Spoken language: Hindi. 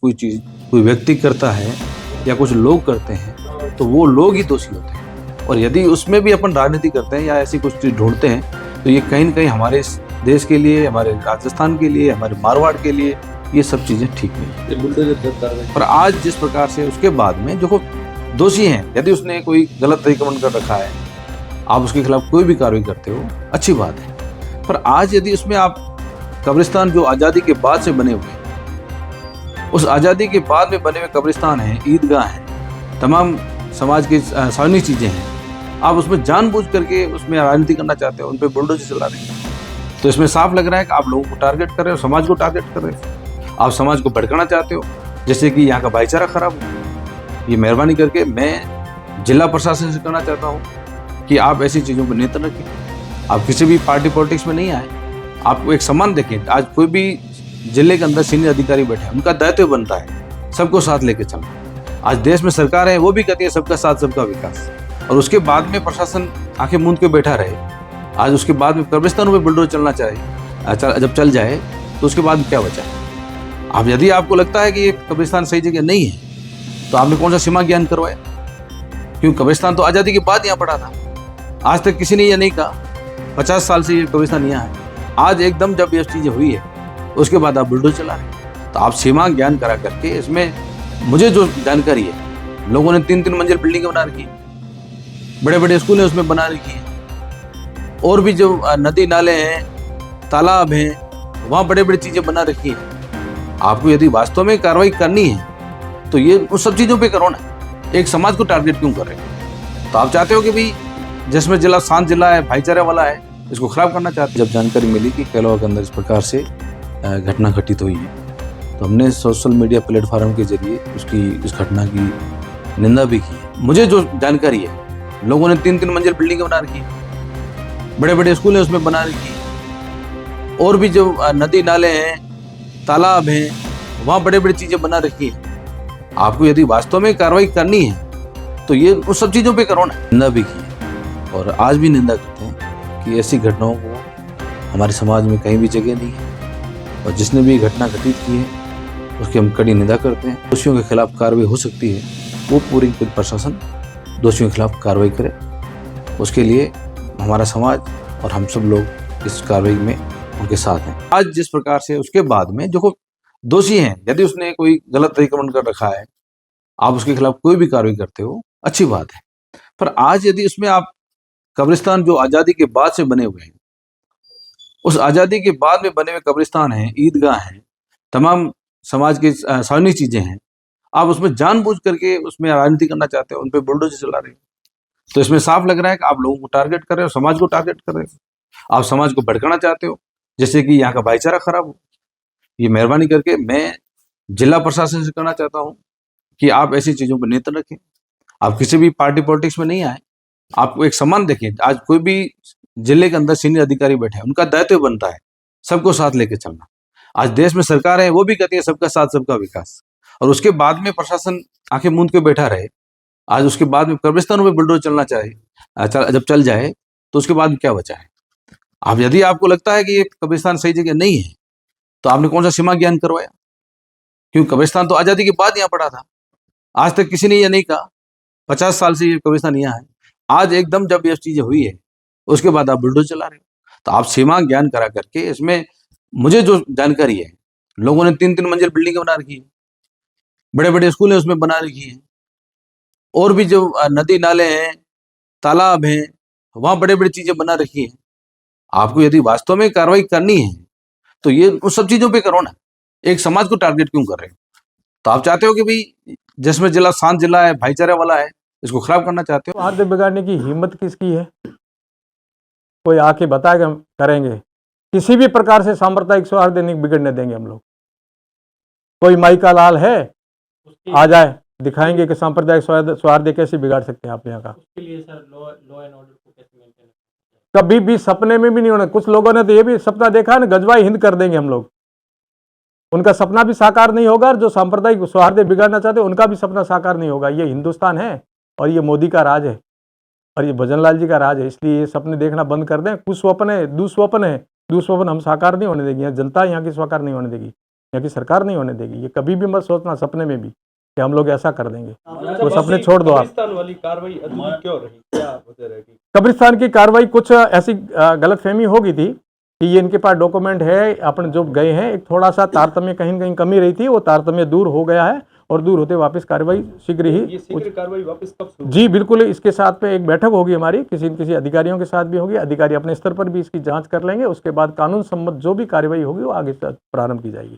कोई चीज़ कोई व्यक्ति करता है या कुछ लोग करते हैं तो वो लोग ही दोषी होते हैं। और यदि उसमें भी अपन राजनीति करते हैं या ऐसी कुछ चीज़ ढूंढते हैं तो ये कहीं न कहीं हमारे इस देश के लिए, हमारे राजस्थान के लिए, हमारे मारवाड़ के लिए ये सब चीज़ें ठीक नहीं है। पर आज जिस प्रकार से उसके बाद में जो दोषी हैं, यदि उसने कोई गलत अतिक्रमण कर रखा है, आप उसके खिलाफ कोई भी कार्रवाई करते हो, अच्छी बात है। पर आज यदि उसमें आप कब्रिस्तान जो आज़ादी के बाद से बने हुए हैं, उस आज़ादी के बाद में बने हुए कब्रिस्तान हैं, ईदगाह हैं, तमाम समाज की सार्वजनिक चीज़ें हैं, आप उसमें जानबूझ करके उसमें राजनीति करना चाहते हो, उन पर बुलडोजर चला रहे हैं। तो इसमें साफ लग रहा है कि आप लोगों को टारगेट कर रहे हो, समाज को टारगेट कर रहे हो, आप समाज को भड़काना चाहते हो, जैसे कि यहाँ का भाईचारा खराब हो। ये मेहरबानी करके मैं जिला प्रशासन से कहना चाहता हूँ कि आप ऐसी चीज़ों पर नियंत्रण रखें। आप किसी भी पार्टी पॉलिटिक्स में नहीं आए, आप एक सम्मान देखें। आज कोई भी जिले के अंदर सीनियर अधिकारी बैठे हैं, उनका दायित्व बनता है सबको साथ लेके चलना। आज देश में सरकार है, वो भी कहती है सबका साथ सबका विकास, और उसके बाद में प्रशासन आंखें मूंद के बैठा रहे। आज उसके बाद में कब्रिस्तानों में बुलडोजर चलना चाहे, जब चल जाए तो उसके बाद क्या बचा? अब यदि आपको लगता है कि ये कब्रिस्तान सही जगह नहीं है तो आपने कौन सा सीमा ज्ञान करवाया? क्योंकि कब्रिस्तान तो आज़ादी के बाद यहाँ पड़ा था, आज तक किसी ने यह नहीं कहा। 50 साल से ये कब्रिस्तान यहाँ है, आज एकदम जब ये चीज़ें हुई है उसके बाद आप बुलडोजर चला रहे। तो आप सीमा ज्ञान करा करके, इसमें मुझे जो जानकारी है, लोगों ने 3-3 मंजिल बिल्डिंगें बना रखी, बड़े बड़े स्कूल हैं उसमें बना रखी है, और भी जो नदी नाले हैं, तालाब हैं, वहाँ बड़े बड़ी चीज़ें बना रखी हैं। आपको यदि वास्तव में कार्रवाई करनी है तो ये उस सब चीज़ों पे करो ना, एक समाज को टारगेट क्यों कर रहे हो? तो आप चाहते हो कि भाई जिसमें जिला शांत जिला है, भाईचारे वाला है, इसको खराब करना चाहते हो। जब जानकारी मिली कि कैलावा के अंदर इस प्रकार से घटना घटित हुई है तो हमने सोशल मीडिया प्लेटफॉर्म के जरिए उस घटना की निंदा भी की। मुझे जो जानकारी है, लोगों ने 3-3 मंजिल बिल्डिंगें बना रखी, बड़े बड़े स्कूल हैं उसमें बना रखी, और भी जो नदी नाले हैं, तालाब हैं, वहाँ बड़े बड़ी चीज़ें बना रखी हैं। आपको यदि वास्तव में कार्रवाई करनी है तो ये उस सब चीज़ों पे करो ना। निंदा भी की है और आज भी निंदा करते हैं कि ऐसी घटनाओं को हमारे समाज में कहीं भी जगह नहीं है, और जिसने भी घटना घटित की है उसकी हम कड़ी निंदा करते हैं। दोषियों के खिलाफ कार्रवाई हो सकती है, वो पूरी प्रशासन दोषियों के खिलाफ कार्रवाई करे, उसके लिए हमारा समाज और हम सब लोग इस कार्रवाई में उनके साथ हैं। आज जिस प्रकार से उसके बाद में जो दोषी हैं, यदि उसने कोई गलत अतिक्रमण कर रखा है, आप उसके खिलाफ कोई भी कार्रवाई करते हो, अच्छी बात है। पर आज यदि उसमें आप कब्रिस्तान जो आज़ादी के बाद से बने हुए हैं, उस आज़ादी के बाद में बने हुए कब्रिस्तान हैं, ईदगाह हैं, तमाम समाज की सार्वजनिक चीज़ें हैं, आप उसमें जानबूझ करके उसमें राजनीति करना चाहते हो, उन पर बुलडोजर चला रहे हो। तो इसमें साफ लग रहा है कि आप लोगों को टारगेट कर रहे हो, समाज को टारगेट कर रहे हो, आप समाज को भड़काना चाहते हो, जैसे कि यहाँ का भाईचारा खराब हो। ये मेहरबानी करके मैं जिला प्रशासन से कहना चाहता हूँ कि आप ऐसी चीज़ों पर नियंत्रण रखें। आप किसी भी पार्टी पॉलिटिक्स में नहीं आए, आपको एक सम्मान देखें। आज कोई भी जिले के अंदर सीनियर अधिकारी बैठे हैं, उनका दायित्व बनता है सबको साथ लेके चलना। आज देश में सरकार है, वो भी कहती है सबका साथ सबका विकास, और उसके बाद में प्रशासन आंखें मूंद के बैठा रहे। आज उसके बाद में कब्रिस्तानों में बुलडोजर चलना चाहे, जब चल जाए तो उसके बाद क्या बचा है? अब यदि आपको लगता है कि ये कब्रिस्तान सही जगह नहीं है तो आपने कौन सा सीमा ज्ञान करवाया? क्योंकि कब्रिस्तान तो आज़ादी के बाद यहाँ पड़ा था, आज तक किसी ने यह नहीं कहा। 50 साल से ये कब्रिस्तान यहाँ है, आज एकदम जब ये चीज़ें हुई है उसके बाद आप बुलडोजर चला रहे हो। तो आप सीमा ज्ञान करा करके, इसमें मुझे जो जानकारी है, लोगों ने 3-3 मंजिल बिल्डिंगें बना रखी, बड़े बड़े स्कूल हैं उसमें बना रखी है, और भी जो नदी नाले हैं, तालाब हैं, वहाँ बड़े बड़ी चीज़ें बना रखी हैं। आपको यदि वास्तव में कार्रवाई करनी है तो ये उस सब चीज़ों पे करो ना, एक समाज को टारगेट क्यों कर रहे हो? तो आप चाहते हो कि भाई जिसमें जिला शांत जिला है, भाईचारे वाला है, इसको खराब करना चाहते हो। सौहार्द बिगाड़ने की हिम्मत किसकी है? कोई आके बताए कि हम करेंगे? किसी भी प्रकार से सांप्रदायिक सौहार्द नहीं बिगड़ने देंगे हम लोग। कोई माई का लाल है, आ जाए, दिखाएंगे कि सांप्रदायिक सौहार्द कैसे बिगाड़ सकते हैं आप यहाँ का। उसके लिए सर लॉ एंड ऑर्डर को कैसे मेंटेन? कभी भी सपने में भी नहीं होना। कुछ लोगों ने तो ये भी सपना देखा है ना, गजवाई हिंद कर देंगे हम लोग। उनका सपना भी साकार नहीं होगा, और जो सांप्रदायिक सौहार्द बिगाड़ना चाहते हैं उनका भी सपना साकार नहीं होगा। ये हिंदुस्तान है और ये मोदी का राज है और ये भजन लाल जी का राज है, इसलिए ये सपने देखना बंद कर दें। कुछ स्वप्न है, दुस्वप्न है, दुस्वप्न हम साकार नहीं होने देंगे। यहाँ जनता यहाँ की साकार नहीं होने देगी। यहाँ की सरकार नहीं होने देगी। ये कभी भी मत सोचना सपने में भी कि हम लोग ऐसा कर देंगे। वो अच्छा, सपने छोड़ दो आप। कब्रिस्तान वाली कार्रवाई अधूरी क्यों रही, क्या वजह रहेगी? कब्रिस्तान की कार्रवाई कुछ ऐसी गलतफहमी हो गई थी कि ये इनके पास डॉक्यूमेंट है, अपन जो गए हैं, एक थोड़ा सा तारतम्य कहीं न कहीं कमी रही थी, वो तारतम्य दूर हो गया है और दूर होते वापस कार्रवाई शीघ्र ही। ये शीघ्र कार्रवाई वापस कब शुरू? जी बिल्कुल, इसके साथ में एक बैठक होगी हमारी, किसी अधिकारियों के साथ भी होगी। अधिकारी अपने स्तर पर भी इसकी जांच कर लेंगे, उसके बाद कानून सम्मत जो भी कार्रवाई होगी वो आगे प्रारंभ की जाएगी।